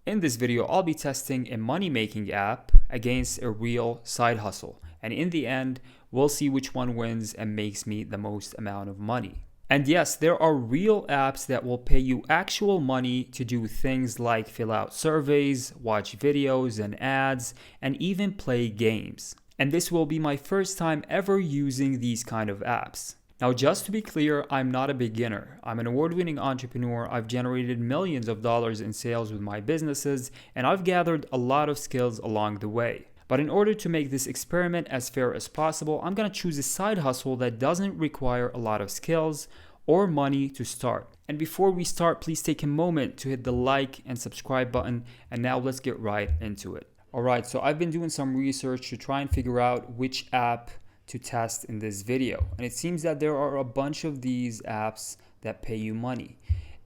In this video, I'll be testing a money-making app against a real side hustle. And in the end, we'll see which one wins and makes me the most amount of money. And yes, there are real apps that will pay you actual money to do things like fill out surveys, watch videos and ads, and even play games. And this will be my first time ever using these kind of apps. Now, just to be clear, I'm not a beginner. I'm an award-winning entrepreneur. I've generated millions of dollars in sales with my businesses, and I've gathered a lot of skills along the way. But in order to make this experiment as fair as possible, I'm gonna choose a side hustle that doesn't require a lot of skills or money to start. And before we start, please take a moment to hit the like and subscribe button. And now let's get right into it. All right, so I've been doing some research to try and figure out which app to test in this video, and it seems that there are a bunch of these apps that pay you money,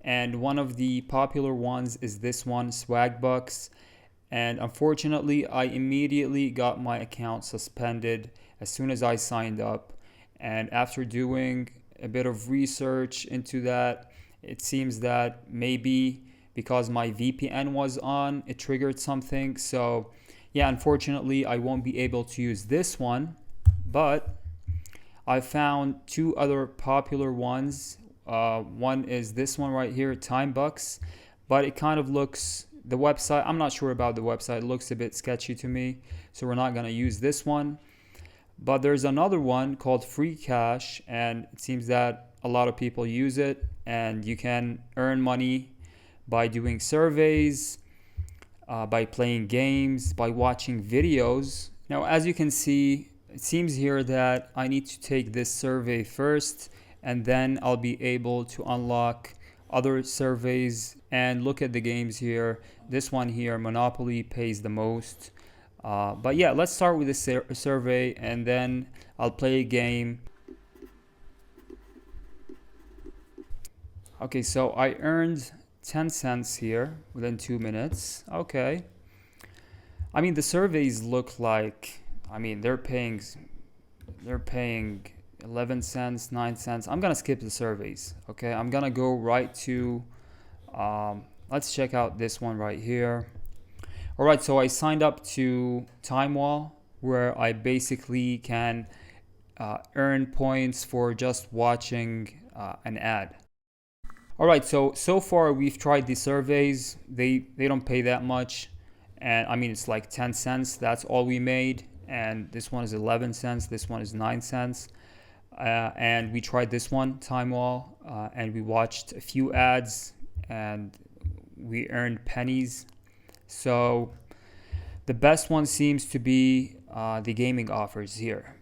and one of the popular ones is this one, Swagbucks. And unfortunately, I immediately got my account suspended as soon as I signed up. And after doing a bit of research into that, it seems that maybe because my VPN was on, it triggered something. So yeah, unfortunately, I won't be able to use this one. But I found two other popular ones. One is this one right here, timebucks, but it kind of looks, the website, I'm not sure about the website, it looks a bit sketchy to me, so we're not going to use this one. But there's another one called Free Cash, and it seems that a lot of people use it, and you can earn money by doing surveys, by playing games, by watching videos. Now, as you can see, it seems here that I need to take this survey first, and then I'll be able to unlock other surveys and look at the games here. This one here, Monopoly, pays the most. But yeah, let's start with the survey, and then I'll play a game. Okay, so I earned 10 cents here within 2 minutes. Okay. I mean, the surveys look like, I mean, they're paying 11 cents, 9 cents. I'm gonna skip the surveys. Okay, I'm gonna go right to, let's check out this one right here. All right, so I signed up to TimeWall, where I basically can earn points for just watching an ad. All right, so far we've tried the surveys. They don't pay that much, and I mean, it's like 10 cents. That's all we made. And this one is 11 cents, this one is 9 cents. And we tried this one, TimeWall, and we watched a few ads and we earned pennies. So the best one seems to be the gaming offers here.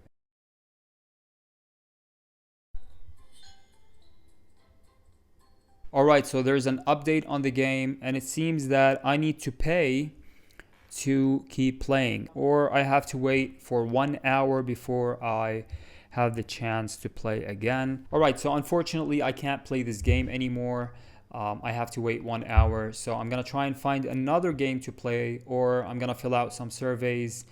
All right, so there's an update on the game, and it seems that I need to pay to keep playing, or I have to wait for 1 hour before I have the chance to play again. All right, so unfortunately I can't play this game anymore. I have to wait 1 hour, so I'm gonna try and find another game to play, or I'm gonna fill out some surveys,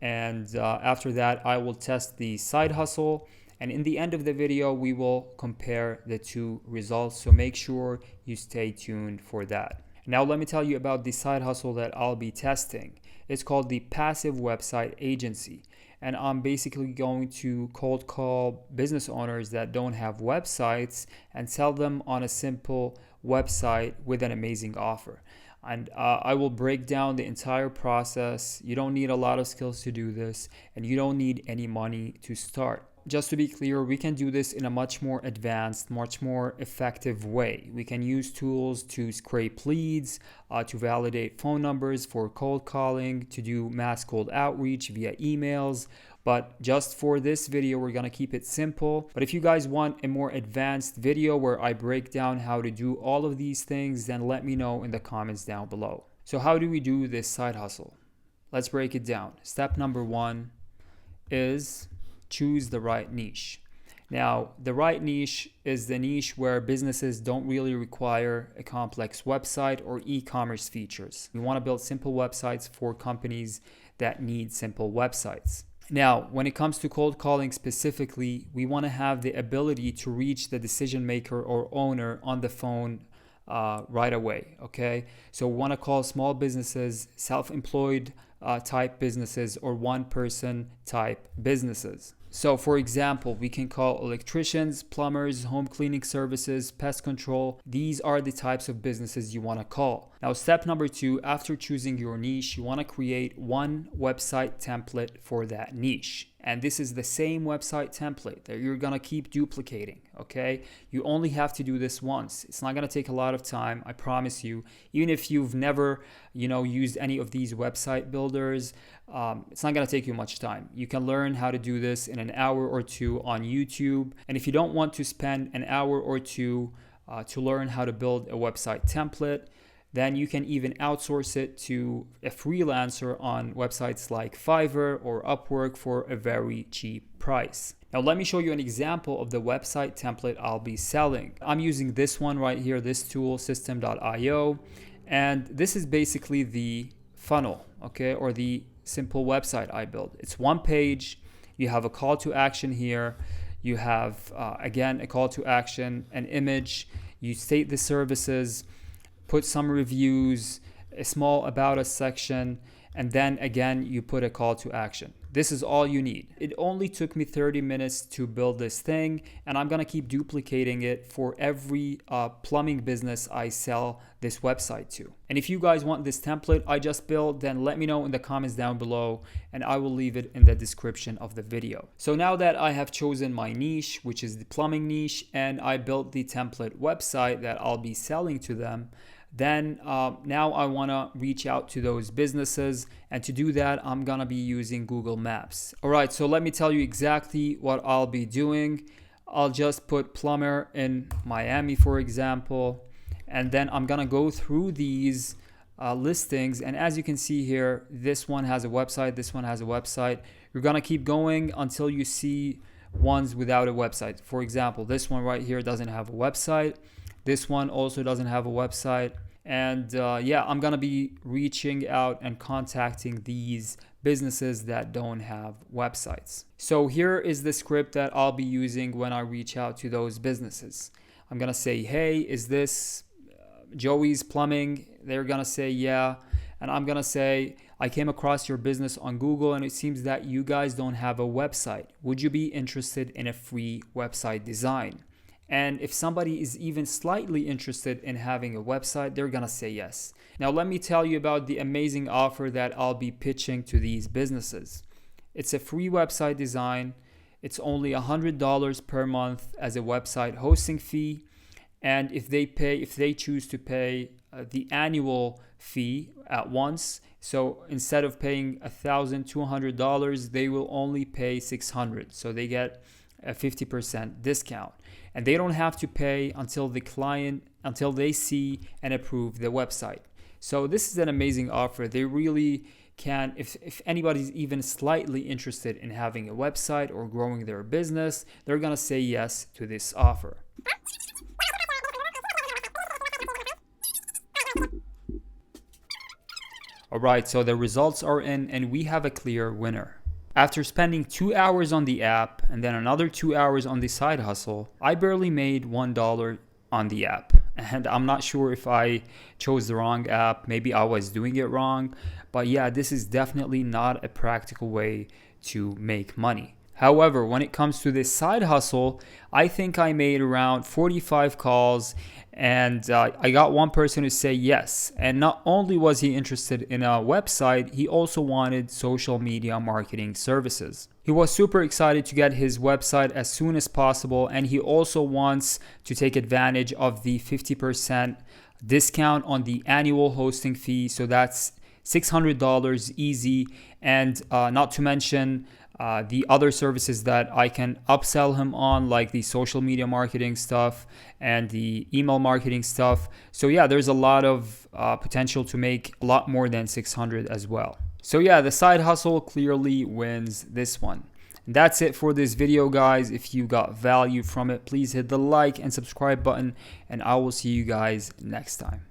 and after that I will test the side hustle, and in the end of the video we will compare the two results, so make sure you stay tuned for that. Now let me tell you about the side hustle that I'll be testing. It's called the Passive Website Agency, and I'm basically going to cold call business owners that don't have websites and sell them on a simple website with an amazing offer. And I will break down the entire process. You don't need a lot of skills to do this, and you don't need any money to start. Just to be clear, we can do this in a much more advanced, much more effective way. We can use tools to scrape leads, to validate phone numbers for cold calling, to do mass cold outreach via emails. But just for this video, we're gonna keep it simple. But if you guys want a more advanced video where I break down how to do all of these things, then let me know in the comments down below. So how do we do this side hustle? Let's break it down. Step number 1 is choose the right niche. Now, the right niche is the niche where businesses don't really require a complex website or e-commerce features. We want to build simple websites for companies that need simple websites. Now, when it comes to cold calling specifically, we want to have the ability to reach the decision maker or owner on the phone right away. Okay, so we want to call small businesses self-employed type businesses or one person type businesses. So for example, we can call electricians, plumbers, home cleaning services, pest control. These are the types of businesses you want to call. Now, step number 2, after choosing your niche, you want to create one website template for that niche. And this is the same website template that you're going to keep duplicating, okay? You only have to do this once. It's not going to take a lot of time, I promise you. Even if you've never, used any of these website builders, it's not going to take you much time. You can learn how to do this in an hour or two on YouTube. And if you don't want to spend an hour or two to learn how to build a website template, then you can even outsource it to a freelancer on websites like Fiverr or Upwork for a very cheap price. Now let me show you an example of the website template I'll be selling. I'm using this one right here, this tool, system.io, and this is basically the funnel, okay, or the simple website I built. It's one page. You have a call to action here. You have, again, a call to action, an image. You state the services, put some reviews, a small about us section, and then again, you put a call to action. This is all you need. It only took me 30 minutes to build this thing, and I'm gonna keep duplicating it for every plumbing business I sell this website to. And if you guys want this template I just built, then let me know in the comments down below, and I will leave it in the description of the video. So now that I have chosen my niche, which is the plumbing niche, and I built the template website that I'll be selling to them, then now I want to reach out to those businesses, and to do that I'm gonna be using Google Maps. Alright, so let me tell you exactly what I'll be doing. I'll just put plumber in Miami, for example, and then I'm gonna go through these listings, and as you can see here, this one has a website, this one has a website. You're gonna keep going until you see ones without a website. For example, this one right here doesn't have a website. This one also doesn't have a website. And yeah, I'm gonna be reaching out and contacting these businesses that don't have websites. So here is the script that I'll be using when I reach out to those businesses. I'm gonna say, hey, is this Joey's Plumbing? They're gonna say yeah. And I'm gonna say, I came across your business on Google and it seems that you guys don't have a website. Would you be interested in a free website design? And if somebody is even slightly interested in having a website, they're gonna say yes. Now let me tell you about the amazing offer that I'll be pitching to these businesses. It's a free website design. It's only $100 per month as a website hosting fee. And if they choose to pay the annual fee at once, so instead of paying $1,200, they will only pay $600. So they get a 50% discount. And they don't have to pay until they see and approve the website. So this is an amazing offer. They really can, if anybody's even slightly interested in having a website or growing their business, they're gonna say yes to this offer. Alright, so the results are in and we have a clear winner. After spending 2 hours on the app and then another 2 hours on the side hustle, I barely made $1 on the app. And I'm not sure if I chose the wrong app, maybe I was doing it wrong, but yeah, this is definitely not a practical way to make money. However, when it comes to this side hustle, I think I made around 45 calls and I got one person to say yes. And not only was he interested in a website, he also wanted social media marketing services. He was super excited to get his website as soon as possible, and he also wants to take advantage of the 50% discount on the annual hosting fee. So that's $600 easy, and not to mention the other services that I can upsell him on, like the social media marketing stuff and the email marketing stuff. So yeah, there's a lot of potential to make a lot more than 600 as well. So yeah, the side hustle clearly wins this one. And that's it for this video, guys. If you got value from it, please hit the like and subscribe button, and I will see you guys next time.